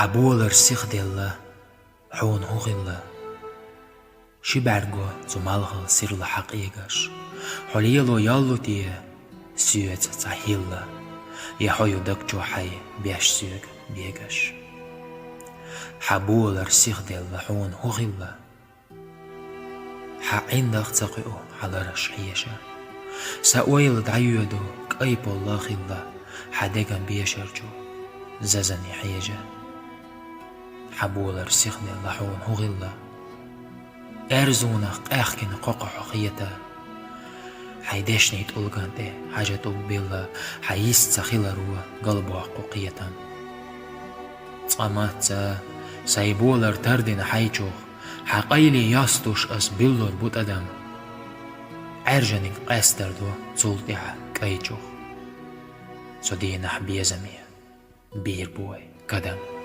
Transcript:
حبولر سيخ ديلا حون هوغيلا شبارغو زمالغل سيرلا حقيقاش حليلو يالو تيه سيوت تحيلا يحيو دكجو حي بيش سيوك بيغاش حبولر سيخ ديلا حون هوغيلا حقين داخ تقيو على رش حيشا سأويل دعيودو كأيب الله خلا حدقن بيشرجو زازني حيجا حبولر سيخ ديلا حون هوغيلا أرزونق أخكن قوقع خيتا حيدشني تقولغان دي حاجة تقبيلا حيست سخيلا روا قلبو قوقيتا صامات سايبولر تردين حيجوخ حقيلي ياستوش أس بيلور بوت أدم أرجنك قاستردو تولتها كايجوخ سودينا حبيزمي بير بوي قدم